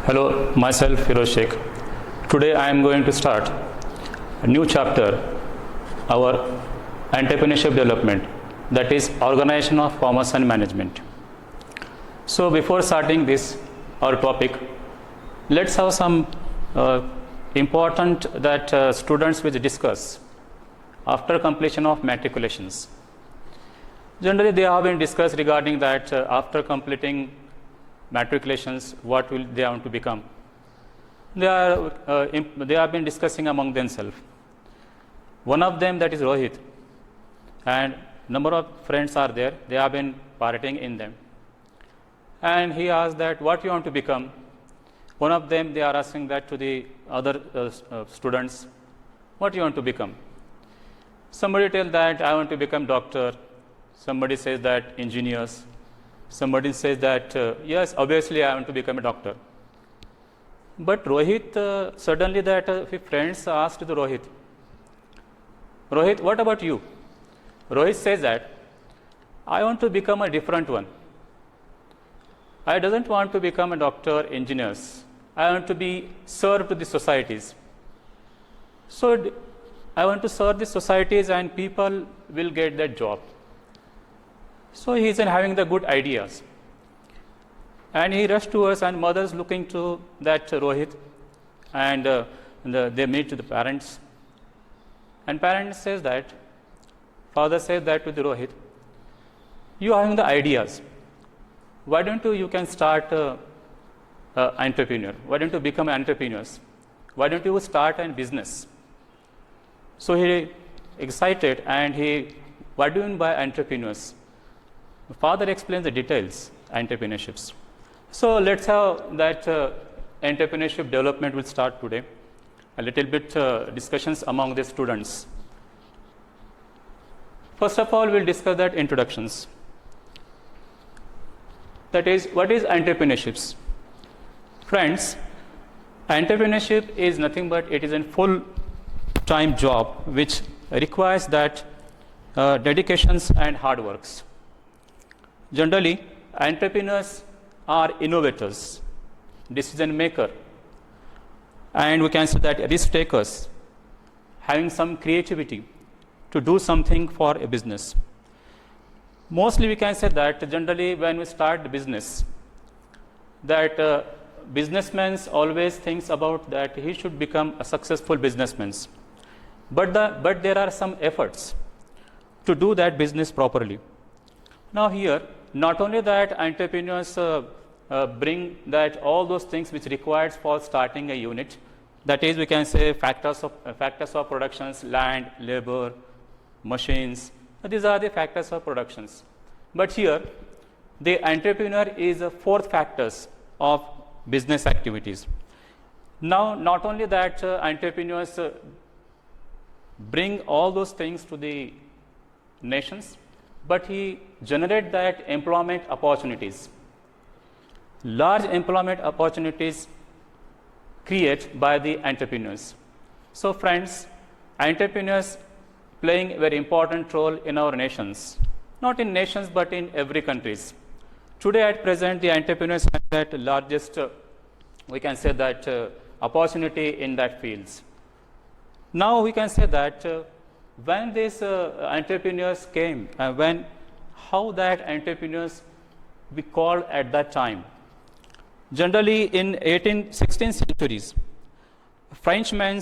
Hello, myself Feroz Shaikh. Today I am going to start a new chapter, our entrepreneurship development, that is organization of commerce and management. So before starting this, our topic, let's have some important that students will discuss after completion of matriculations. Generally, they have been discussed regarding that after completing matriculations, what will they want to become. They have been discussing among themselves. One of them, that is Rohit, and number of friends are there. They have been partying in them, and he asked that what you want to become. One of them, they are asking that to the other students, what you want to become. Somebody tells that I want to become doctor. Somebody says that engineers. Somebody says that yes, obviously I want to become a doctor. But Rohit, suddenly that his friends asked to Rohit, what about you? Rohit says that I want to become a different one. I doesn't want to become a doctor, engineers. I want to be served to the societies. So I want to serve the societies and people will get that job. So he is having the good ideas. And he rushed to us, and mothers looking to that Rohit, and they meet to the parents. And parents says that, father says that to the Rohit, you are having the ideas. Why don't you can start entrepreneur? Why don't you become entrepreneurs? Why don't you start a business? So he excited, and what do you mean by entrepreneurs? Father explains the details, entrepreneurships. So let's have that entrepreneurship development will start today. A little bit discussions among the students. First of all, we'll discuss that introductions. That is, what is entrepreneurships? Friends, entrepreneurship is nothing but it is a full-time job which requires that dedications and hard works. Generally, entrepreneurs are innovators, decision maker, and we can say that risk takers, having some creativity to do something for a business. Mostly we can say that generally when we start the business, that businessman always thinks about that he should become a successful businessman. But there are some efforts to do that business properly. Now here, not only that entrepreneurs bring that all those things which required for starting a unit, that is we can say factors of productions, land, labor, machines. These are the factors of productions. But here, the entrepreneur is a fourth factors of business activities. Now, not only that entrepreneurs bring all those things to the nations, but he generate that employment opportunities. Large employment opportunities created by the entrepreneurs. So friends, entrepreneurs playing a very important role in our nations. Not in nations, but in every countries. Today at present, the entrepreneurs have that largest, we can say that opportunity in that fields. Now we can say that when these entrepreneurs came, how that entrepreneurs be called at that time. Generally in 16th centuries, Frenchmen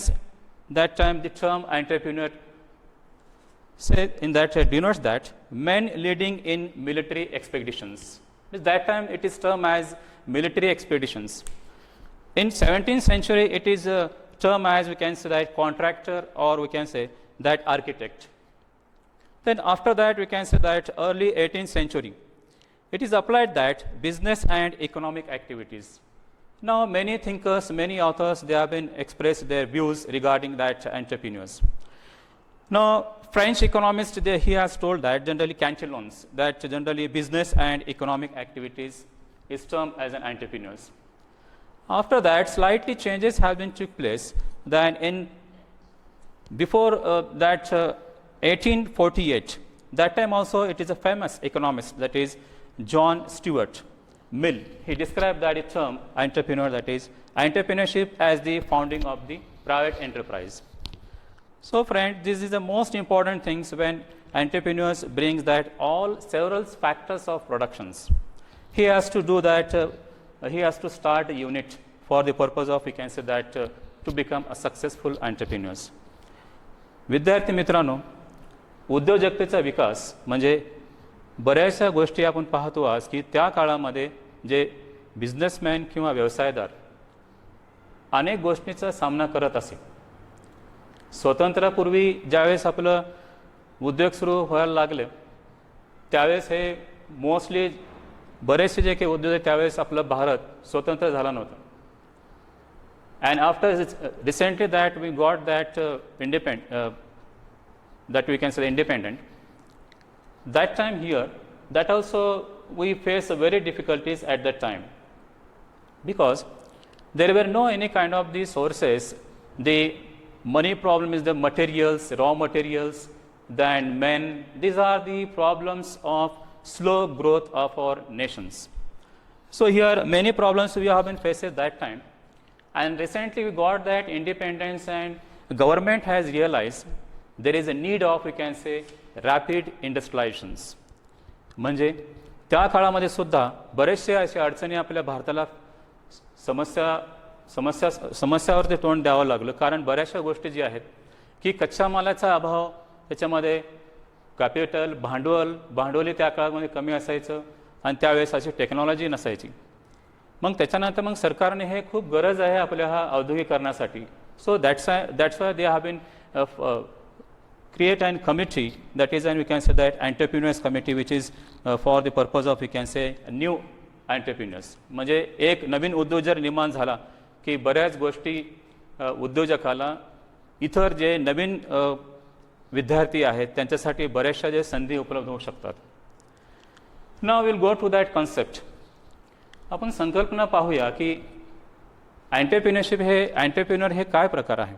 that time the term entrepreneur said in that denotes that men leading in military expeditions. That time it is termed as military expeditions. In 17th century it is termed as we can say that contractor, or we can say that architect. Then after that we can say that early 18th century it is applied that business and economic activities. Now many thinkers, many authors, they have been expressed their views regarding that entrepreneurs. Now French economist he has told that generally Cantillons, that generally business and economic activities is termed as an entrepreneurs. After that slightly changes have been took place. Then in before 1848, that time also it is a famous economist, that is John Stuart. Mill, he described that term entrepreneur, that is entrepreneurship as the founding of the private enterprise. So friend, this is the most important things when entrepreneurs brings that all several factors of productions. He has to do that, he has to start a unit for the purpose of, we can say that, to become a successful entrepreneurs. विद्यार्थी मित्रांनो, उद्योजकतेचा विकास म्हणजे बऱ्याचशा गोष्टी आपण पाहतो आज की त्या काळामध्ये जे बिझनेसमॅन किंवा व्यवसायदार अनेक गोष्टींचा सामना करत असे. स्वातंत्र्यापूर्वी ज्यावेळेस आपलं उद्योग सुरू व्हायला लागले त्यावेळेस हे मोस्टली बरेचसे जे काही उद्योग आहेत त्यावेळेस आपलं भारत स्वतंत्र झाला नव्हता. And after recently that we got that that we can say independent, that time here, that also we face very difficulties at that time, because there were no any kind of these sources. The money problem is the materials, raw materials, then men. These are the problems of slow growth of our nations. So here many problems we have been faced at that time, and recently we got that independence and government has realized there is a need of, we can say, rapid industrializations. म्हणजे त्या काळामध्ये सुद्धा बरेचसे अशा अडचणी आपल्या भारताला समस्यावरती तोंड द्यावं लागलं, कारण बऱ्याचशा गोष्टी जी आहेत की कच्च्या मालाचा अभाव, त्याच्यामध्ये कॅपिटल भांडवली त्या काळामध्ये कमी असायचं आणि त्यावेळेस अशी टेक्नॉलॉजी नसायची. मग त्याच्यानंतर मग सरकारने हे खूप गरज आहे आपल्या हा औद्योगिकरणासाठी. So that's why they have been create a committee, that is, and we can say that entrepreneurs committee, which is for the purpose of, we can say, new entrepreneurs. म्हणजे एक नवीन उद्योग जर निर्माण झाला की बऱ्याच गोष्टी उद्योजकाला इतर जे नवीन विद्यार्थी आहेत त्यांच्यासाठी बऱ्याचशा जे संधी उपलब्ध होऊ शकतात. Now will go to that concept. आपण संकल्पना पाहूया की एंटरप्रेन्योरशिप हे एंटरप्रेन्योर हे काय प्रकार आहे.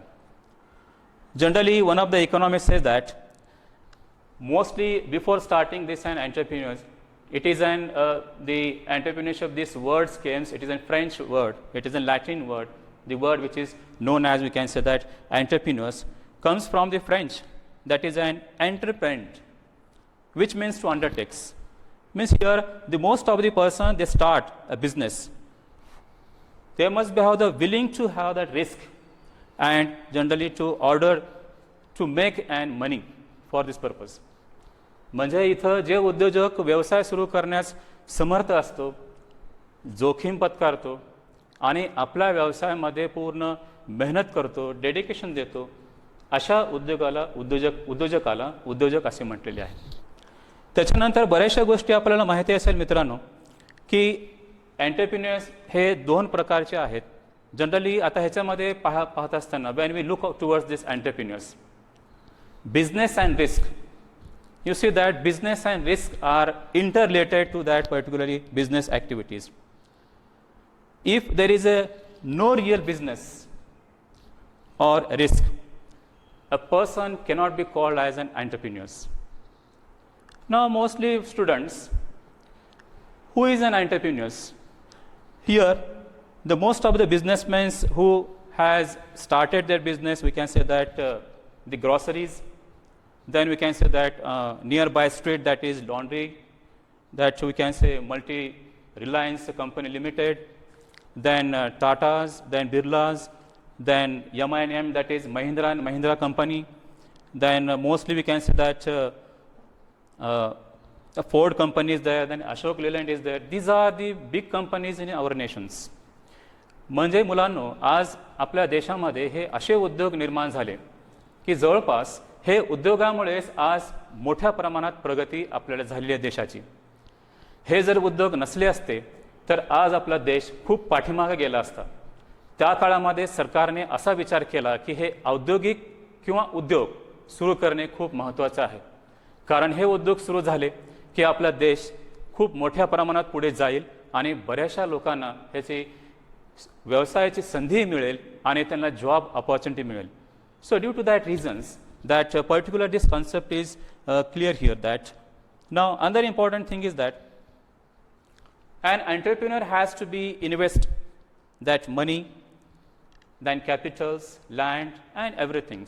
Generally, one of the economists says that mostly before starting this an entrepreneurs, it is the entrepreneurship. This word comes. It is a French word. It is a Latin word. The word which is known as, we can say that, entrepreneurs comes from the French. That is an entreprendre, which means to undertakes. Means here the most of the person they start a business. They must be have the willing to have that risk. And generally to make and money for this purpose. म्हणजे इथं जे उद्योजक व्यवसाय सुरू करण्यास समर्थ असतो, जोखीम पत्कारतो आणि आपल्या व्यवसायामध्ये पूर्ण मेहनत करतो, डेडिकेशन देतो, अशा उद्योजकाला उद्योजक असे म्हटलेले आहे. त्याच्यानंतर बऱ्याचशा गोष्टी आपल्याला माहिती असेल मित्रांनो की एंटरप्रेन्योर्स हे दोन प्रकारचे आहेत. जनरली आता ह्याच्यामध्ये पाहत असताना when we look towards this entrepreneurs, business and risk, you see that business and risk are interrelated to that particularly business activities. If there is no real business or risk, a person cannot be called as an entrepreneur. Now mostly students, who is an entrepreneur? Here the most of the businessmen who has started their business, we can say that the groceries, then we can say that nearby street, that is laundry, that we can say multi-reliance company limited, then Tatas, then Birlas, then M&M, that is Mahindra and Mahindra company, then mostly we can say that the Ford company is there, then Ashok Leyland is there. These are the big companies in our nations. म्हणजे मुलांनो, आज आपल्या देशामध्ये हे असे उद्योग निर्माण झाले की जवळपास हे उद्योगामुळेच आज मोठ्या प्रमाणात प्रगती आपल्याला झालेली आहे देशाची. हे जर उद्योग नसले असते तर आज आपला देश खूप पाठीमागे गेला असता. त्या काळामध्ये सरकारने असा विचार केला की हे औद्योगिक किंवा उद्योग सुरू करणे खूप महत्त्वाचं आहे, कारण हे उद्योग सुरू झाले की आपला देश खूप मोठ्या प्रमाणात पुढे जाईल आणि बऱ्याचशा लोकांना ह्याची व्यवसायाची संधी मिळेल आणि त्यांना जॉब अपॉर्च्युनिटी मिळेल. So due to that reasons that particular this concept is clear here. That now another important thing is that An entrepreneur has to be invest that money, then capitals, land, and everything.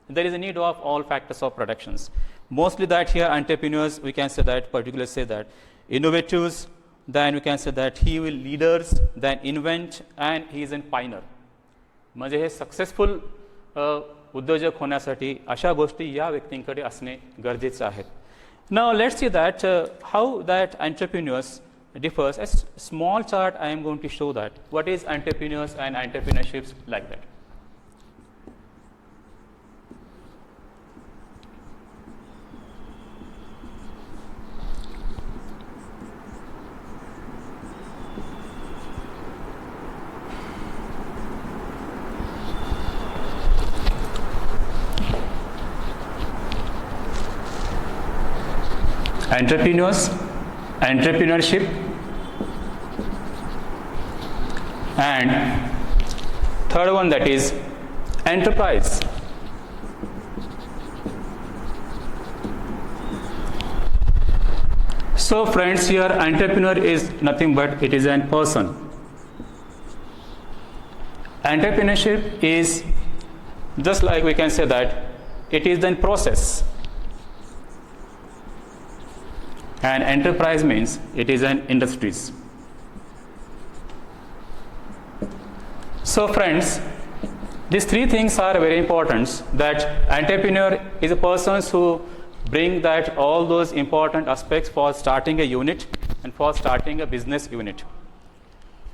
There is a need of all factors of productions. Mostly that here entrepreneurs, we can say that, particularly say that, innovators, then we can say that he will leaders, then invent, and he is a pioneer. म्हणजे हे successful उद्योजक होण्यासाठी अशा गोष्टी या व्यक्तींकडे असणे गरजेचे आहेत. Now let's see that how that entrepreneurs differs. A small chart I am going to show that what is entrepreneurs and entrepreneurships like that. Entrepreneurs, entrepreneurship, and third one that is enterprise. So friends, here entrepreneur is nothing but it is a person. Entrepreneurship is just like we can say that it is a process. And enterprise means it is an industries. So friends, these three things are very important. That entrepreneur is a person who bring that all those important aspects for starting a unit and for starting a business unit.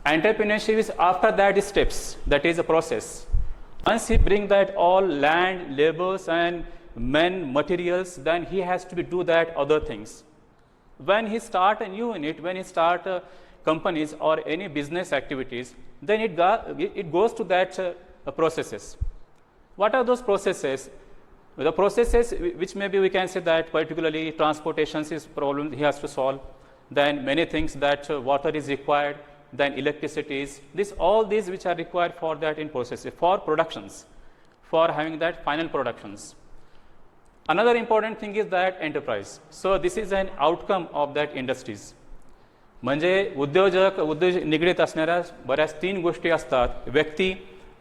Entrepreneurship is after that steps, that is a process. Once he bring that all land, labors and men, materials, then he has to do that other things. When he start a new unit, when he start companies or any business activities, then it goes to that processes. What are those processes? The processes which maybe we can say that particularly transportation is problem he has to solve. Then many things that water is required, then electricity is, all these which are required for that in processes, for productions, for having that final productions. Another important thing is that enterprise. So this is an outcome of that industries. म्हणजे उद्योग निगडीत असणाऱ्या बऱ्याच तीन गोष्टी असतात. व्यक्ती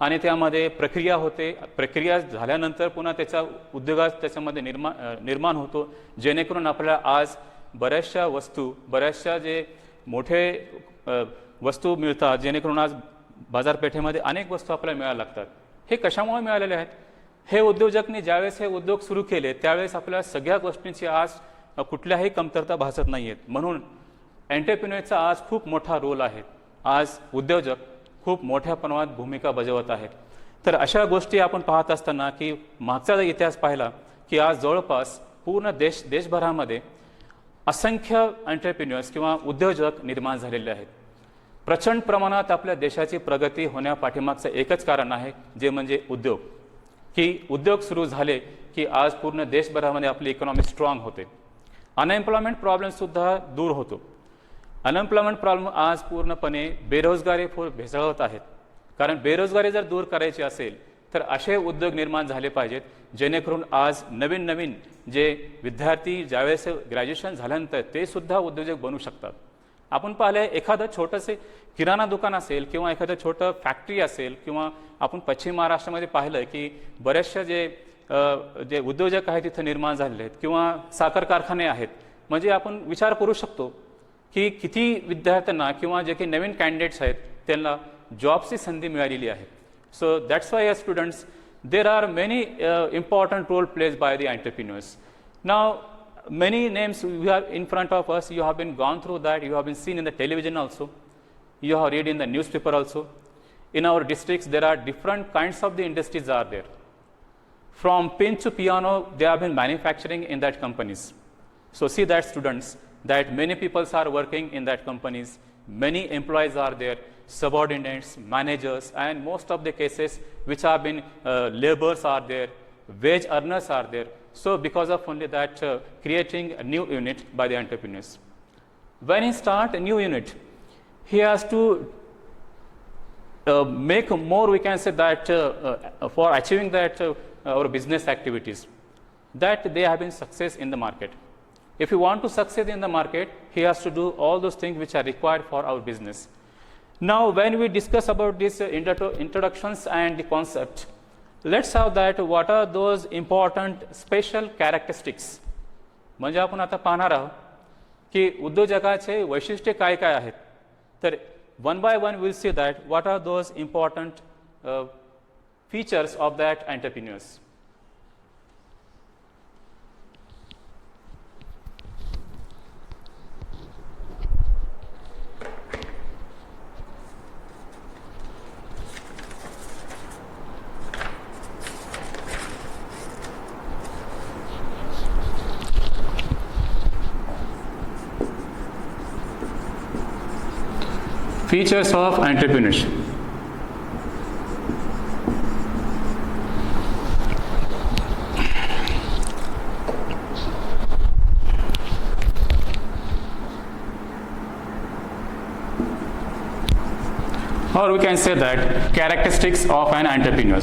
आणि त्यामध्ये प्रक्रिया होते. प्रक्रिया झाल्यानंतर पुन्हा त्याचा उद्योगात त्याच्यामध्ये निर्माण होतो, जेणेकरून आपल्याला आज बऱ्याचशा वस्तू, बऱ्याचशा जे मोठे वस्तू मिळतात, जेणेकरून आज बाजारपेठेमध्ये अनेक वस्तू आपल्याला मिळायला लागतात. हे कशामुळे मिळालेले आहेत? हे उद्योजकांनी ज्यावेळेस हे उद्योग सुरू केले त्यावेळेस आपल्याला सगळ्या गोष्टींची आज कुठल्याही कमतरता भासत नाही आहेत. म्हणून एंटरप्रेन्योरचा आज खूप मोठा रोल आहे. आज उद्योजक खूप मोठ्या प्रमाणात भूमिका बजावत आहेत. तर अशा गोष्टी आपण पाहत असताना की मागचा इतिहास पाहिला की आज जवळपास पूर्ण देशभरामध्ये असंख्य एंटरप्रेन्योर्स किंवा उद्योजक निर्माण झालेले आहेत. प्रचंड प्रमाणात आपल्या देशाची प्रगती होण्यापाठीमागचं एकच कारण आहे, जे म्हणजे उद्योग. की उद्योग सुरू झाले की आज पूर्ण देशभरामध्ये आपली इकॉनॉमी स्ट्रॉंग होते. अनएम्प्लॉयमेंट प्रॉब्लेम सुद्धा दूर होतो. अनएम्प्लॉयमेंट प्रॉब्लेम आज पूर्णपणे बेरोजगारी भेसळवत आहेत. कारण बेरोजगारी जर दूर करायची असेल तर असे उद्योग निर्माण झाले पाहिजेत, जेणेकरून आज नवीन नवीन जे विद्यार्थी ज्यावेळेस ग्रॅज्युएशन झाल्यानंतर ते सुद्धा उद्योजक बनू शकतात. आपण पाहिले एखादं छोटंसे किराणा दुकान असेल किंवा एखादं छोटं फॅक्टरी असेल, किंवा आपण पश्चिम महाराष्ट्रामध्ये पाहिलं की बरेचसे जे उद्योजक आहेत तिथे निर्माण झालेले आहेत, किंवा साखर कारखाने आहेत. म्हणजे आपण विचार करू शकतो की किती विद्यार्थ्यांना किंवा जे काही नवीन कॅन्डिडेट्स आहेत त्यांना जॉबची संधी मिळालेली आहे. So that's why students there are many important role played by the entrepreneurs. Now many names we have in front of us, you have been gone through that, you have been seen in the television also, you have read in the newspaper also. In our districts there are different kinds of the industries are there. From pin to piano they have been manufacturing in that companies. So see that students, that many people are working in that companies, many employees are there, subordinates, managers, and most of the cases which have been laborers are there, wage earners are there. So because of only that creating a new unit by the entrepreneurs. When he start a new unit, he has to make more, we can say that for achieving that our business activities, that they have been success in the market. If you want to succeed in the market, he has to do all those things which are required for our business. Now, when we discuss about these introductions and the concept, let's have that what are those important special characteristics. म्हणजे आपण आता पाहणार आहोत की उद्योजकाचे वैशिष्ट्ये काय काय आहेत. तर one by one we'll see that what are those important features of that entrepreneurs. Features of entrepreneurship. Or we can say that characteristics of an entrepreneur.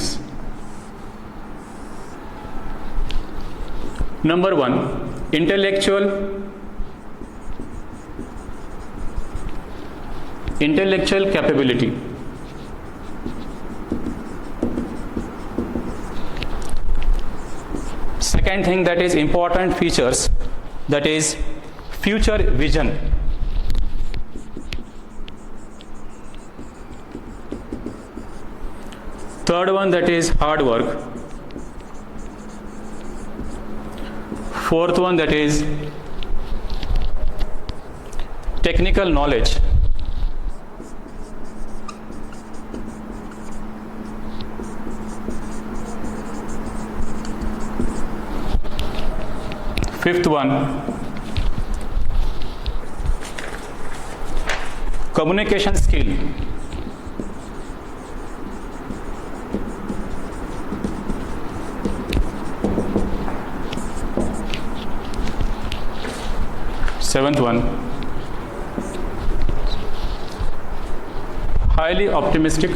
Number one, intellectual capability. Second thing that is important features, that is future vision. Third one, that is hard work. Fourth one, that is technical knowledge. Fifth one, communication skill. Seventh one, highly optimistic.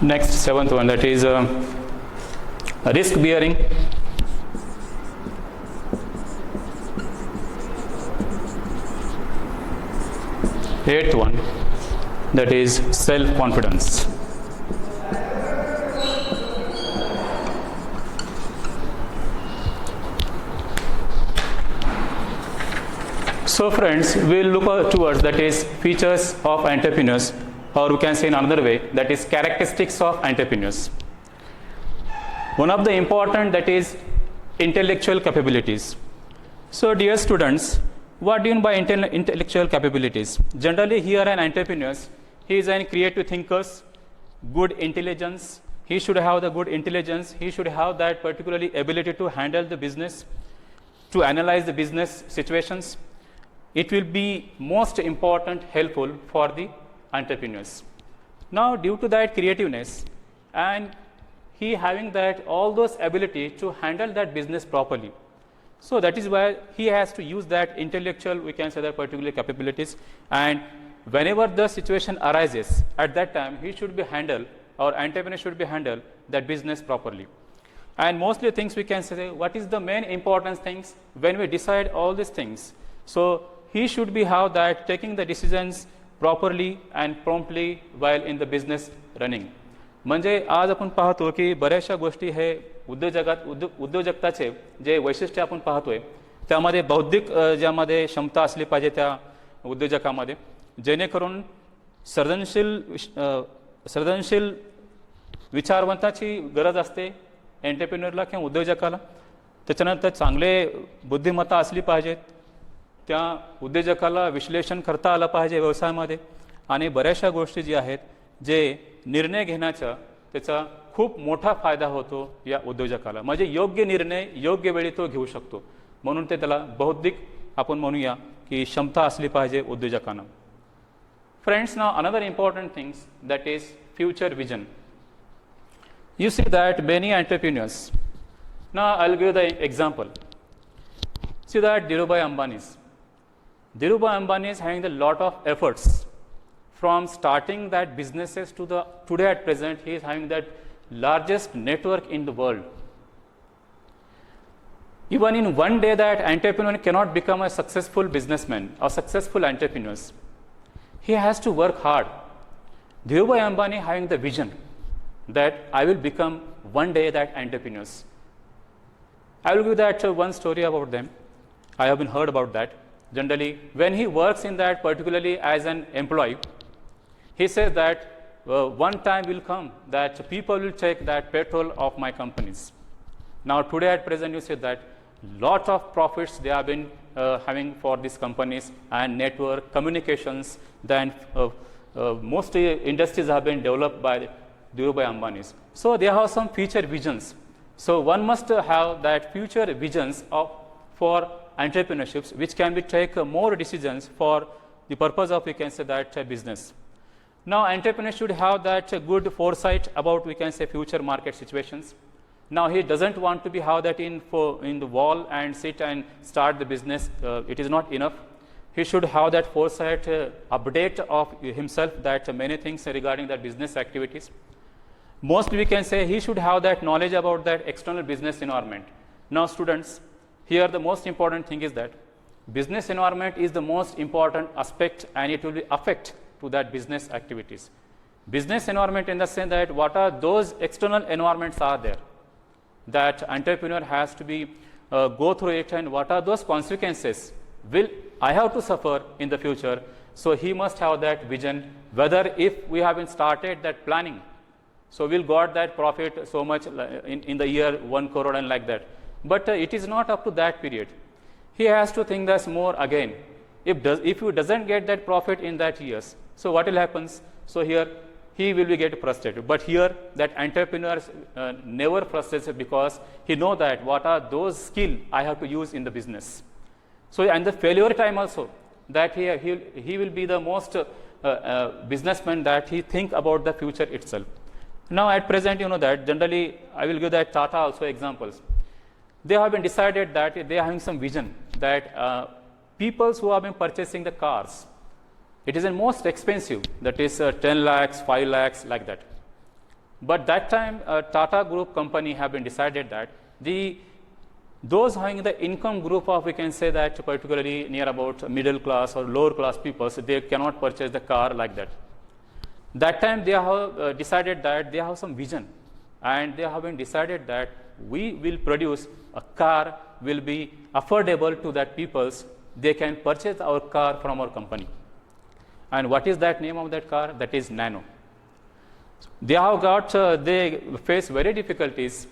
Next, seventh one, that is risk bearing. Eighth one, that is self confidence. So friends, we will look towards that is features of entrepreneurs, or we can say in another way, that is characteristics of entrepreneurs. One of the important, that is intellectual capabilities. So dear students, what do you mean by intellectual capabilities? Generally here an entrepreneur, he is a creative thinker, good intelligence, he should have the good intelligence, he should have that particularly ability to handle the business, to analyze the business situations. It will be most important, helpful for the entrepreneurs. Now due to that creativeness and he having that all those ability to handle that business properly, so that is why he has to use that intellectual, we can say that particular capabilities, and whenever the situation arises, at that time he should be handled, or entrepreneur should be handled that business properly. And mostly things we can say, what is the main important things when we decide all these things? So he should be have that taking the decisions properly and promptly while in the business running. म्हणजे आज आपण पाहतो की बऱ्याचशा गोष्टी हे उद्योजकताचे जे वैशिष्ट्य आपण पाहतोय त्यामध्ये बौद्धिक ज्यामध्ये क्षमता असली पाहिजे त्या उद्योजकामध्ये, जेणेकरून सर्जनशील विचारवंताची गरज असते एंटरप्रेन्योरला किंवा उद्योजकाला. त्याच्यानंतर चांगले बुद्धिमत्ता असली पाहिजे, त्या उद्योजकाला विश्लेषण करता आलं पाहिजे व्यवसायामध्ये, आणि बऱ्याचशा गोष्टी जी आहेत जे निर्णय घेण्याचा त्याचा खूप मोठा फायदा होतो या उद्योजकाला. म्हणजे योग्य निर्णय योग्य वेळी तो घेऊ शकतो, म्हणून ते त्याला बौद्धिक आपण म्हणूया की क्षमता असली पाहिजे उद्योजकांना. Friends, now another important things that is future vision. You see that many entrepreneurs, now I'll give the example. See that Dhirubhai Ambani is having a lot of efforts from starting that businesses to the today at present, he is having that largest network in the world. Even in one day, that entrepreneur cannot become a successful businessman or successful entrepreneurs. He has to work hard. Dhirubhai Ambani having the vision that I will become one day that entrepreneurs. I will give that one story about them. I have been heard about that. Generally, when he works in that, particularly as an employee, he says that one time will come that people will check that petrol of my companies. Now today at present, you see that lot of profits they have been having for these companies and network communications. Then mostly industries have been developed by Dhirubhai Ambani's. So they have some future visions. So one must have that future visions for entrepreneurships, which can be take more decisions for the purpose of, we can say, that business. Now entrepreneur should have that good foresight about, we can say, future market situations. Now he doesn't want to be have that in the wall and sit and start the business. It is not enough. He should have that foresight, update of himself, that many things regarding that business activities. Mostly we can say he should have that knowledge about that external business environment. Now students, here the most important thing is that business environment is the most important aspect, and it will be affect to that business activities. Business environment in the sense that what are those external environments are there that entrepreneur has to be go through it, and what are those consequences will I have to suffer in the future. So he must have that vision, whether if we have been started that planning, so we'll got that profit so much in the year 1 crore and like that. But it is not up to that period. He has to think this more again. If you doesn't get that profit in that years, so what will happen? So here he will be get frustrated. But here that entrepreneurs never frustrated, because he know that what are those skill I have to use in the business. So and the failure time also, that he will be the most businessman that he think about the future itself. Now at present, you know that generally I will give that Tata also examples. They have been decided that they are having some vision that people who have been purchasing the cars, it is the most expensive, that is 10 lakhs, 5 lakhs, like that. But that time Tata Group company have been decided that those having the income group of, we can say that particularly near about middle class or lower class people, so they cannot purchase the car like that. That time they have decided that they have some vision, and they have been decided that we will produce a car will be affordable to that peoples. They can purchase our car from our company. And what is that name of that car? That is Nano. They have got, they face very difficulties,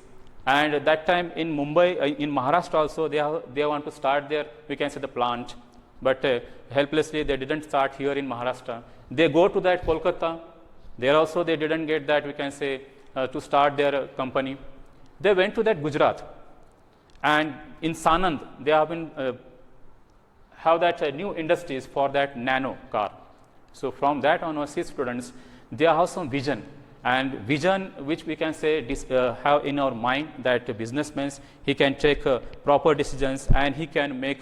and that time in Mumbai, in Maharashtra also, they want to start their, we can say, the plant, but helplessly they didn't start here in Maharashtra. They go to that Kolkata. There also they didn't get that, we can say, to start their company. They went to that Gujarat, and in Sanand they have been have that new industries for that nano car. So from that on, see students, they have some vision, and vision which we can say have in our mind that businessmen, he can take proper decisions, and he can make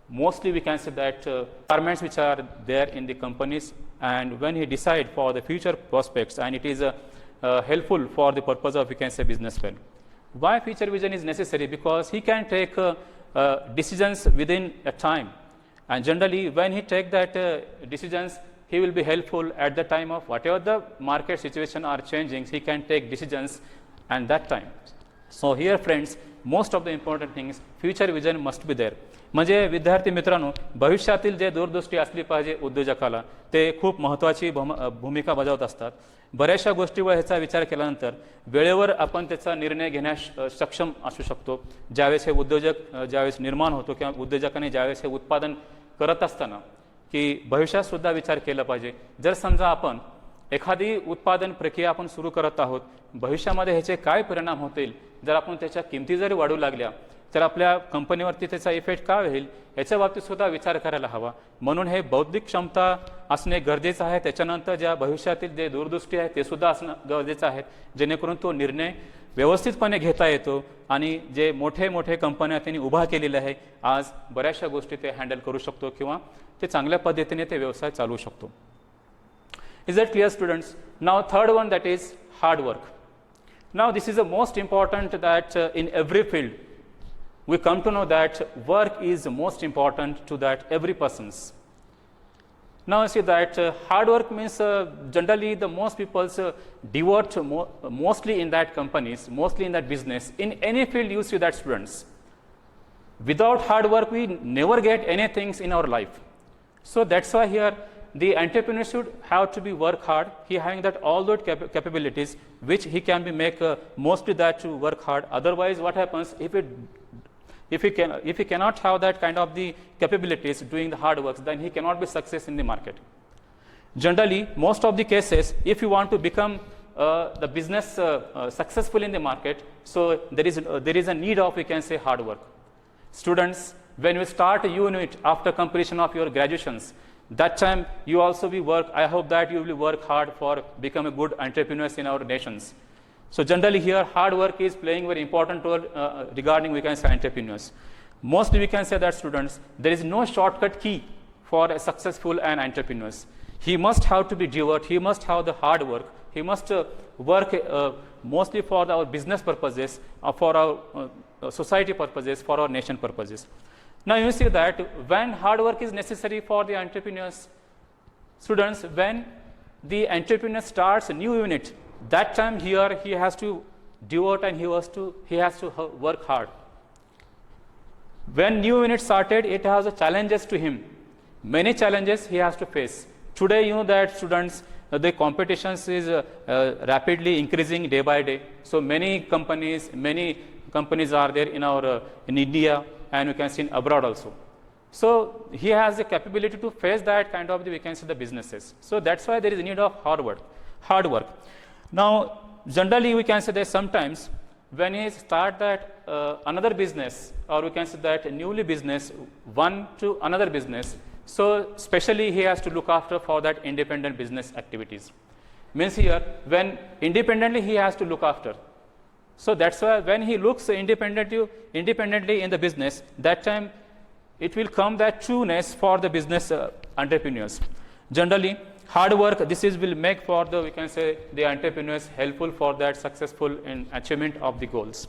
mostly we can say that requirements which are there in the companies, and when he decide for the future prospects, and it is helpful for the purpose of, we can say, business well. Why future vision is necessary? Because he can take decisions within a time, and generally when he take that decisions, he will be helpful at the time of whatever the market situation are changing, he can take decisions at that time. So here friends, most of the important things, future vision must be there. म्हणजे विद्यार्थी मित्रांनो, भविष्यातील जे दूरदृष्टी असली पाहिजे उद्योजकाला, ते खूप महत्त्वाची भूमिका बजावत असतात. बऱ्याचशा गोष्टीवर ह्याचा विचार केल्यानंतर वेळेवर आपण त्याचा निर्णय घेण्यास सक्षम असू शकतो. ज्यावेळेस हे उद्योजक ज्यावेळेस निर्माण होतो, किंवा उद्योजकाने ज्यावेळेस हे उत्पादन करत असताना, की भविष्यात सुद्धा विचार केला पाहिजे. जर समजा आपण एखादी उत्पादन प्रक्रिया आपण सुरू करत आहोत, भविष्यामध्ये ह्याचे काय परिणाम होतील, जर आपण त्याच्या किमती जरी वाढू लागल्या तर आपल्या कंपनीवरती त्याचा इफेक्ट काय होईल, याच्या बाबतीत सुद्धा विचार करायला हवा. म्हणून हे बौद्धिक क्षमता असणे गरजेचं आहे. त्याच्यानंतर ज्या भविष्यातील जे दूरदृष्टी आहे ते सुद्धा असणं गरजेचं आहे, जेणेकरून तो निर्णय व्यवस्थितपणे घेता येतो, आणि जे मोठे मोठे कंपन्या त्यांनी उभा केलेले आहे, आज बऱ्याचशा गोष्टी ते हँडल करू शकतो, किंवा ते चांगल्या पद्धतीने ते व्यवसाय चालवू शकतो. Is that clear, students? Now third one, that is hard work. Now this is the most important, that in every field we come to know that work is most important to that every person's. Now you see that hard work means generally the most people devote mostly in that companies, mostly in that business. In any field you see that, students. Without hard work we never get anything in our life. So that's why here the entrepreneur should have to be work hard. He having that all those capabilities which he can be make mostly that to work hard. Otherwise what happens if he cannot have that kind of the capabilities doing the hard works, then he cannot be success in the market. Generally, most of the cases, if you want to become the business successful in the market, so there is a need of, we can say, hard work. Students, when you start a unit after completion of your graduations, that time you also will work. I hope that you will work hard for become a good entrepreneurs in our nations. So generally here hard work is playing very important role regarding, we can say, entrepreneurs. Mostly we can say that, students, there is no shortcut key for a successful and entrepreneurs. He must have to be devout, he must have the hard work, he must work mostly for our business purposes, for our society purposes, for our nation purposes. Now you see that when hard work is necessary for the entrepreneurs, students, when the entrepreneur starts a new unit, that time here he has to devote and he has to work hard. When new unit started, it has challenges to him. Many challenges he has to face. Today you know that, students, the competitions is rapidly increasing day by day. So many companies are there in our in India, and we can see in abroad also. So he has the capability to face that kind of we can say the businesses. So that's why there is a need of hard work. Now generally we can say that sometimes when he start that another business, or we can say that newly business one to another business, so especially he has to look after for that independent business activities. Means here when independently he has to look after. So that's why when he looks independently in the business, that time it will come that trueness for the business entrepreneurs. Generally hard work, this is will make for the, we can say, the entrepreneurs helpful for that successful in achievement of the goals.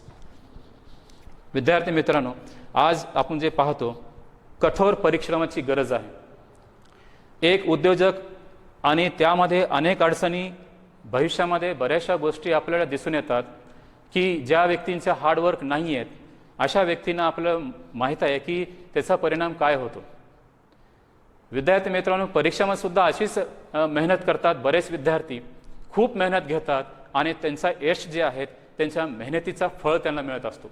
विद्यार्थी मित्रांनो, आज आपण जे पाहतो कठोर परिश्रमाची गरज आहे. एक उद्योजक आणि त्यामध्ये अनेक अडचणी, भविष्यामध्ये बऱ्याचशा गोष्टी आपल्याला दिसून येतात की ज्या व्यक्तींचा हार्ड वर्क नाही आहेत, अशा व्यक्तींना आपल्याला माहीत आहे की त्याचा परिणाम काय होतो. विद्यार्थी मित्रांनो, परीक्षामध्ये सुद्धा अशीच मेहनत करतात. बरेच विद्यार्थी खूप मेहनत घेतात आणि त्यांचा यश जे आहे त्यांच्या मेहनतीचा फळ त्यांना मिळत असतो.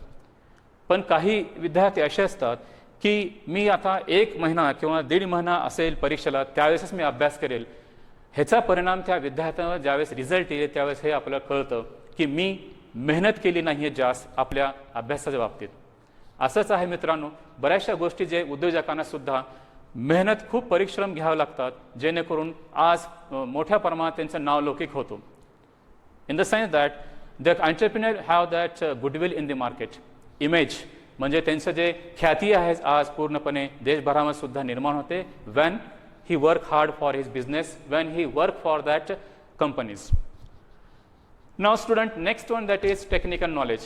पण काही विद्यार्थी असे असतात की मी आता 1 महिना किंवा 1.5 महिना असेल परीक्षेला, त्यावेळेसच मी अभ्यास करेल. ह्याचा परिणाम त्या विद्यार्थ्यांवर ज्यावेळेस रिझल्ट येईल त्यावेळेस हे आपल्याला कळतं की मी मेहनत केली नाही आहे जास्त आपल्या अभ्यासाच्या बाबतीत. असंच आहे मित्रांनो, बऱ्याचशा गोष्टी जे उद्योजकांना सुद्धा मेहनत खूप परिश्रम घ्यावे लागतात, जेणेकरून आज मोठ्या प्रमाणात त्यांचं नाव लौकिक होतो. In the sense that the entrepreneur have that goodwill in the market. Image म्हणजे त्यांचं जे ख्याती आहे आज पूर्णपणे देशभरामध्ये सुद्धा निर्माण होते when he work hard for his business, when he work for that companies. Now student, next one that is technical knowledge.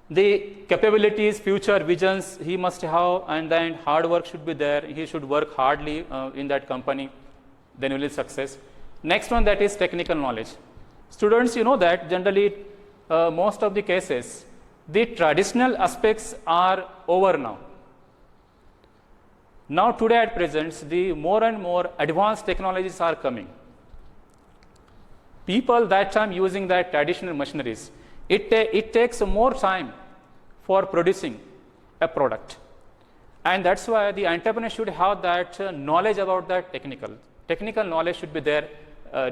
The capabilities, future visions he must have, and then hard work should be there. He should work hardly in that company, then he will success. Next one, that is technical knowledge. Students, you know that generally most of the cases the traditional aspects are over now. Now today at present the more and more advanced technologies are coming. People that time using that traditional machineries, it takes more time for producing a product, and that's why the entrepreneur should have that knowledge about that technical knowledge should be there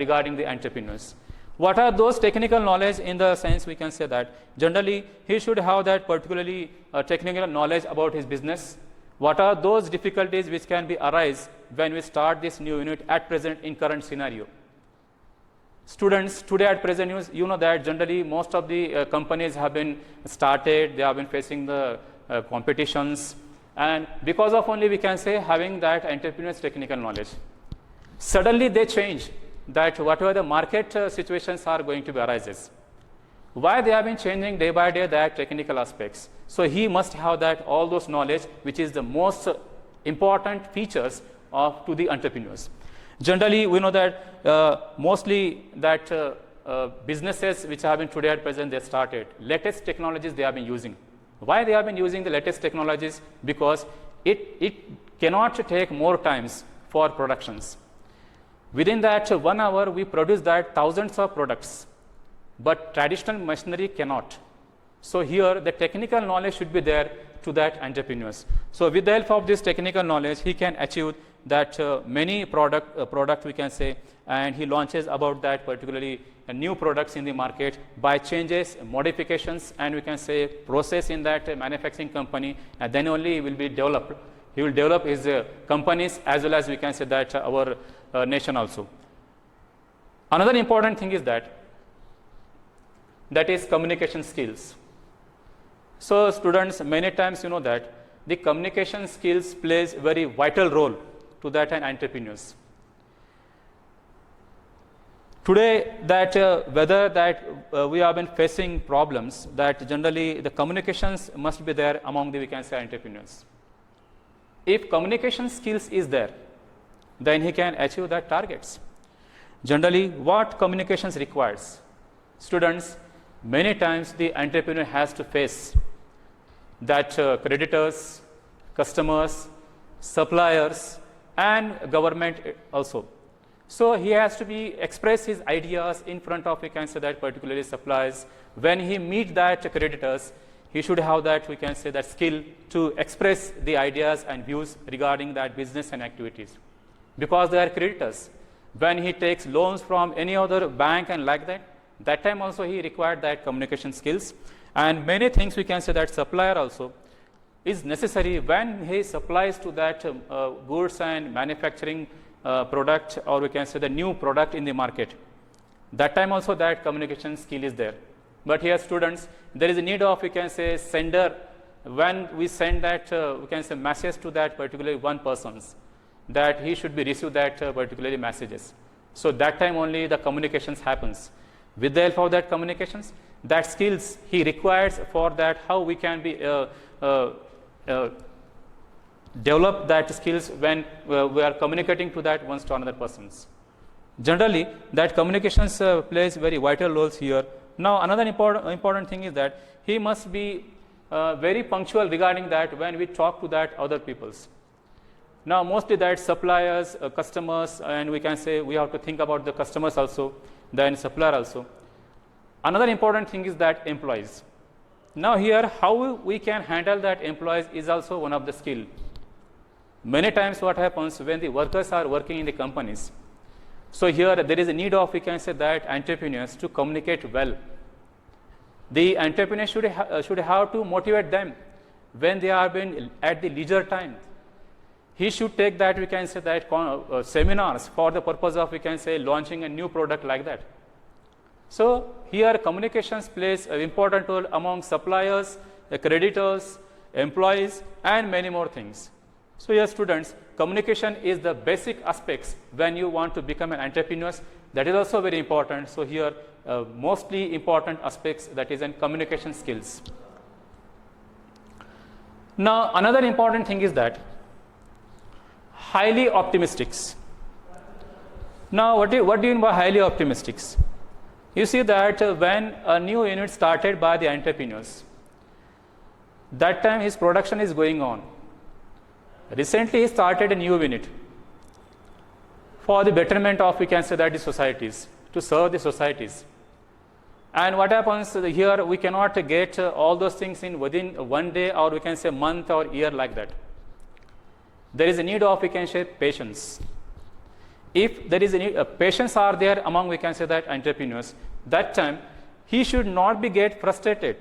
regarding the entrepreneurs. What are those technical knowledge? In the sense we can say that generally he should have that particularly technical knowledge about his business. What are those difficulties which can be arise when we start this new unit at present in current scenario? Students, today at present you know that generally most of the companies have been started, they have been facing the competitions, and because of only we can say having that entrepreneur's technical knowledge. Suddenly they change that whatever the market situations are going to be arises. Why they have been changing day by day that technical aspects. So he must have that all those knowledge, which is the most important features of to the entrepreneurs. Generally, we know that mostly that businesses which have been today at present, they started latest technologies they have been using. Why they have been using the latest technologies? Because it cannot take more times for productions. Within that 1 hour, we produce that thousands of products, but traditional machinery cannot. So here, the technical knowledge should be there to that entrepreneurs. So with the help of this technical knowledge, he can achieve that many product we can say, and he launches about that particularly new products in the market by changes, modifications, and we can say process in that manufacturing company, and then only he will be developed. He will develop his companies as well as we can say that our nation also. Another important thing is that is communication skills. So students, many times you know that the communication skills plays very vital role to that and entrepreneurs. Today that whether that we have been facing problems, that generally the communications must be there among the we can say entrepreneurs. If communication skills is there, then he can achieve that targets. Generally, what communications requires? Students, many times the entrepreneur has to face that creditors, customers, suppliers, and government also. So he has to be express his ideas in front of we can say that particularly suppliers. When he meet that creditors, he should have that we can say that skill to express the ideas and views regarding that business and activities, because they are creditors. When he takes loans from any other bank and like that time also he required that communication skills. And many things we can say that supplier also is necessary when he supplies to that goods and manufacturing product, or we can say the new product in the market. That time also that communication skill is there. But here students, there is a need of we can say sender. When we send that we can say message to that particularly one person's, that he should be receive that particularly messages. So that time only the communications happens. With the help of that communications, that skills he requires for that how we can be develop that skills when we are communicating to that ones to another persons. Generally, that communications plays very vital roles here. Now, another important thing is that he must be very punctual regarding that when we talk to that other peoples. Now, mostly that suppliers, customers, and we can say we have to think about the customers also, then supplier also. Another important thing is that employees. Now, here how we can handle that employees is also one of the skill. Many times what happens when the workers are working in the companies. So here there is a need of we can say that entrepreneurs to communicate well. The entrepreneur should have to motivate them when they are being at the leisure time. He should take that we can say that seminars for the purpose of we can say launching a new product like that. So here communications plays an important role among suppliers, creditors, employees, and many more things. So here students, communication is the basic aspects when you want to become an entrepreneur. That is also very important. So here mostly important aspects that is in communication skills. Now another important thing is that highly optimistics. Now what do you mean by highly optimistics? You see that when a new unit started by the entrepreneurs, that time his production is going on. Recently he started a new unit for the betterment of we can say that the societies, to serve the societies. And what happens here, we cannot get all those things in within one day, or we can say month or year like that. There is a need of we can say patience. If there is any patience are there among we can say that entrepreneurs, that time he should not be get frustrated.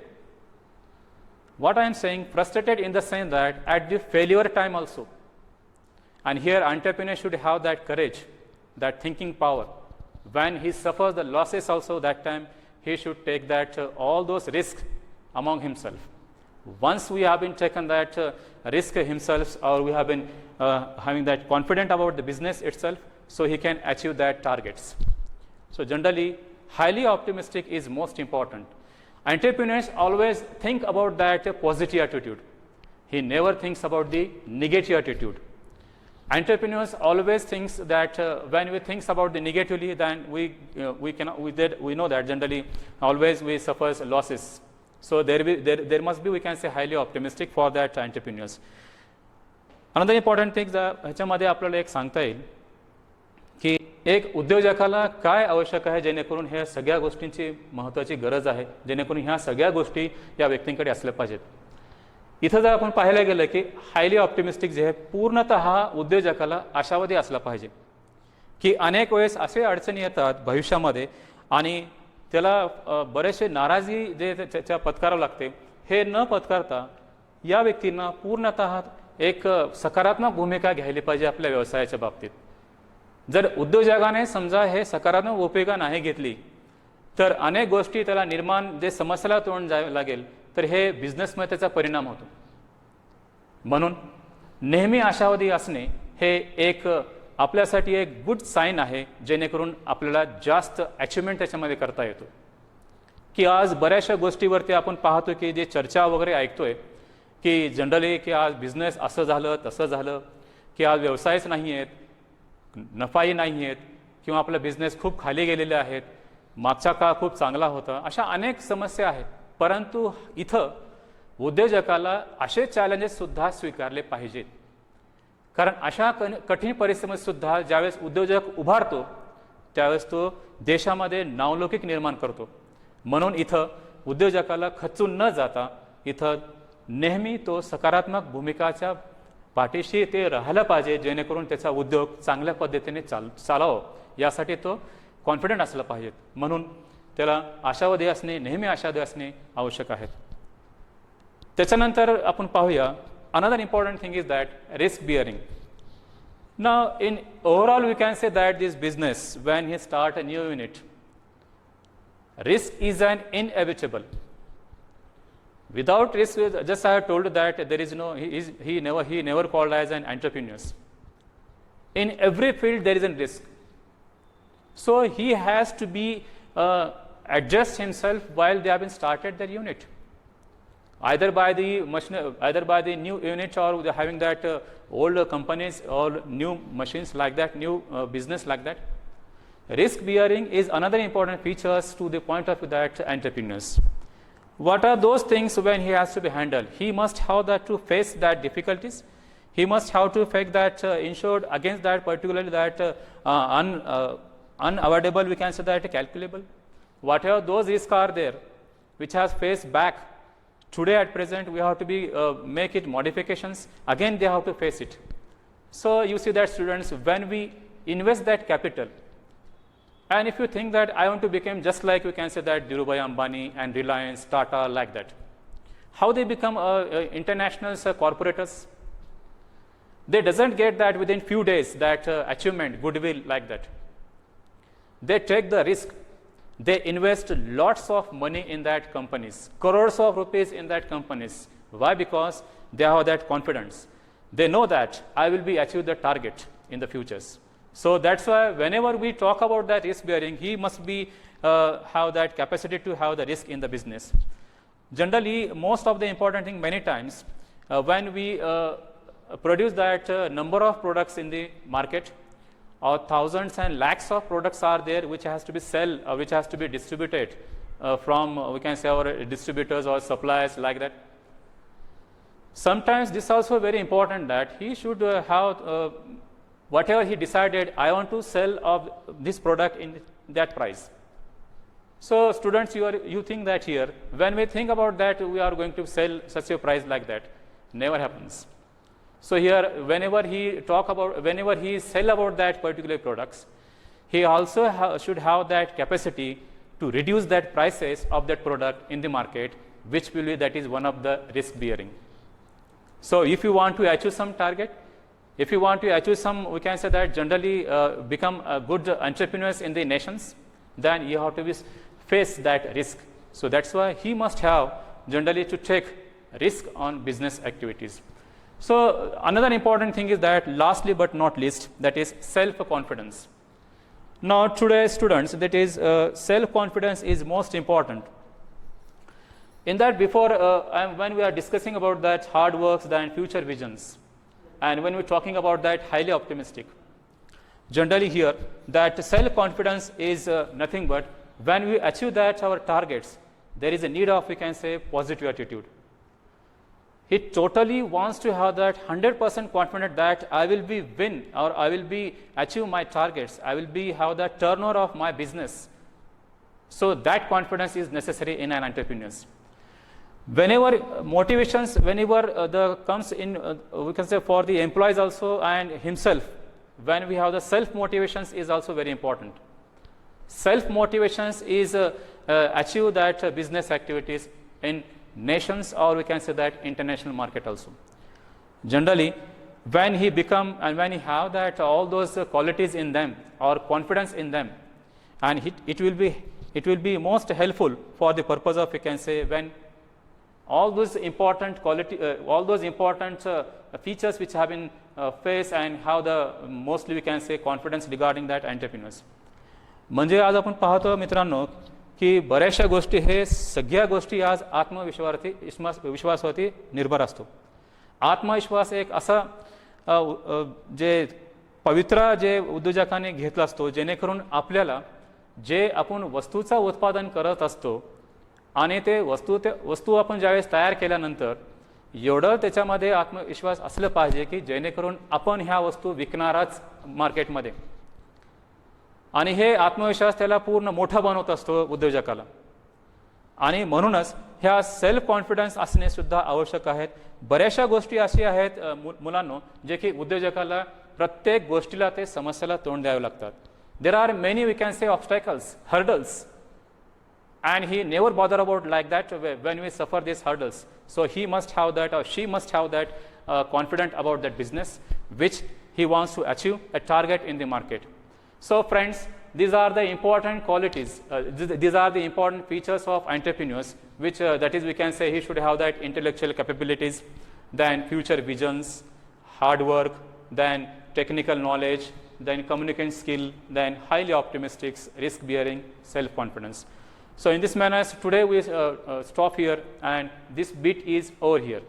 What I am saying, frustrated in the sense that at the failure time also. And here entrepreneur should have that courage, that thinking power. When he suffers the losses also, that time he should take that all those risks among himself. Once we have been taken that risk himself, or we have been having that confident about the business itself, so he can achieve that targets. So generally, highly optimistic is most important. Entrepreneurs always think about that positive attitude. He never thinks about the negative attitude. Entrepreneurs always thinks that when we think about the negatively, then we know that generally always we suffers losses. So there must be, we can say, highly optimistic for that entrepreneurs. Another important thing ह्याच्यामध्ये आपल्याला एक सांगता येईल की एक उद्योजकाला काय आवश्यक आहे जेणेकरून ह्या सगळ्या गोष्टींची महत्त्वाची गरज आहे, जेणेकरून ह्या सगळ्या गोष्टी या व्यक्तींकडे असल्या पाहिजेत. इथं जर आपण पाहायला गेलं की हायली ऑप्टिमिस्टिक जे आहे पूर्णतः उद्योजकाला आशावादी असला पाहिजे की अनेक वेळेस असे अडचणी येतात भविष्यामध्ये आणि त्याला बरेचसे नाराजी जे त्याच्या पत्करावं लागते, हे न पत्करता या व्यक्तींना पूर्णतः एक सकारात्मक भूमिका घ्यायला पाहिजे आपल्या व्यवसायाच्या बाबतीत. जर उद्योजकाने समजा हे सकारात्मक भूमिका नाही घेतली तर अनेक गोष्टी त्याला निर्माण जे समस्याला तोंड जावे लागेल, तर हे बिझनेसमध्ये त्याचा परिणाम होतो. म्हणून नेहमी आशावादी असणे हे एक आपल्यासाठी एक गुड साईन आहे, जेणेकरून आपल्याला जास्त अचिव्हमेंट त्याच्यामध्ये करता येतो. की आज बऱ्याचशा गोष्टीवरती आपण पाहतो की जे चर्चा वगैरे ऐकतोय की जनरली की आज बिझनेस असं झालं तसं झालं, की आज व्यवसायच नाही आहेत, नफाही नाही आहेत, किंवा आपला बिझनेस खूप खाली गेलेले आहेत, मागचा काळ खूप चांगला होता, अशा अनेक समस्या आहेत. परंतु इथं उद्योजकाला असे चॅलेंजेस सुद्धा स्वीकारले पाहिजेत, कारण अशा कठीण परिस्थितीत सुद्धा ज्यावेळेस उद्योजक उभारतो त्यावेळेस तो देशामध्ये नावलौकिक निर्माण करतो. म्हणून इथं उद्योजकाला खचून न जाता इथं नेहमी तो सकारात्मक भूमिकाच्या पाठीशी ते राहायला पाहिजे, जेणेकरून त्याचा उद्योग चांगल्या पद्धतीने चालावं यासाठी तो कॉन्फिडंट असला पाहिजे. म्हणून त्याला आशावादी असणे, नेहमी आशावादी असणे आवश्यक आहे. त्याच्यानंतर आपण पाहूया another important thing is that risk bearing. Now in overall we can say that this business, when he start a new unit, risk is an inevitable. Without risk, just I have told that there is no, he never called as an entrepreneur. In every field there is a risk. So he has to be adjust himself while they have been started their unit, either by the new unit or having that old companies or new machines like that, new business like that. Risk bearing is another important features to the point of view that entrepreneurs. What are those things when he has to be handled? He must have that to face that difficulties. He must have to face that insured against that particularly that unavoidable, we can say that calculable. Whatever those risks are there, which has faced back today at present, we have to be make it modifications. Again, they have to face it. So you see that students, when we invest that capital, and if you think that I want to become just like, we can say that Dhirubhai Ambani and Reliance, Tata, like that, how they become international corporators? They doesn't get that within few days, that achievement, goodwill like that. They take the risk. They invest lots of money in that companies, crores of rupees in that companies. Why? Because they have that confidence. They know that I will be achieve the target in the futures. So that's why whenever we talk about that risk bearing, he must be have that capacity to have the risk in the business. Generally, most of the important thing many times when we produce that number of products in the market, or thousands and lakhs of products are there which has to be which has to be distributed from we can say our distributors or suppliers like that. Sometimes this is also very important that he should have whatever he decided, I want to sell of this product in that price. So students, you think that here, when we think about that, we are going to sell such a price like that, never happens. So here, whenever he sell about that particular products, he also should have that capacity to reduce that prices of that product in the market, which will be, that is one of the risk bearing. So if you want to achieve some target, if you want to achieve some, we can say that generally become good entrepreneurs in the nations, then you have to face that risk. So that's why he must have generally to take risk on business activities. So another important thing is that lastly but not least, that is self-confidence. Now today students, that is self-confidence is most important. In that before when we are discussing about that hard works then future visions, and when we're talking about that highly optimistic, generally here that self-confidence is nothing but when we achieve that our targets, there is a need of, we can say, positive attitude. He totally wants to have that 100% confident that I will be win or I will be achieve my targets, I will be have the turnover of my business. So that confidence is necessary in an entrepreneur. Whenever motivations, whenever the comes in, we can say for the employees also and himself, when we have the self motivations is also very important. Self motivations is achieve that business activities in nations, or we can say that international market also. Generally, when he become and when he have that all those qualities in them or confidence in them, and it will be most helpful for the purpose of, we can say, when all those important quality, all those important features which have been faced and how the mostly we can say confidence regarding that entrepreneurs. म्हणजे आज आपण पाहतो मित्रांनो की बऱ्याचशा गोष्टी हे सगळ्या गोष्टी आज विश्वासावरती निर्भर असतो. आत्मविश्वास एक असा जे पवित्र जे उद्योजकाने घेतला असतो जेणेकरून आपल्याला जे आपण वस्तूचा उत्पादन करत असतो आणि ते वस्तू आपण ज्यावेळेस तयार केल्यानंतर एवढं त्याच्यामध्ये आत्मविश्वास असलं पाहिजे की जेणेकरून आपण ह्या वस्तू विकणारच मार्केटमध्ये, आणि हे आत्मविश्वास त्याला पूर्ण मोठा बनवत असतो उद्योजकाला. आणि म्हणूनच ह्या सेल्फ कॉन्फिडन्स असणे सुद्धा आवश्यक आहेत. बऱ्याचशा गोष्टी अशी आहेत मुलांनो जे की उद्योजकाला प्रत्येक गोष्टीला ते समस्येला तोंड द्यावे लागतात. There are many we can say obstacles, hurdles, and he never bother about like that when we suffer these hurdles. So he must have that, or she must have that confident about that business which he wants to achieve a target in the market. So friends, these are the important qualities, these are the important features of entrepreneurs, which that is we can say he should have that intellectual capabilities, then future visions, hard work, then technical knowledge, then communication skill, then highly optimistic, risk bearing, self confidence. So in this manner, today we stop here, and this bit is over here.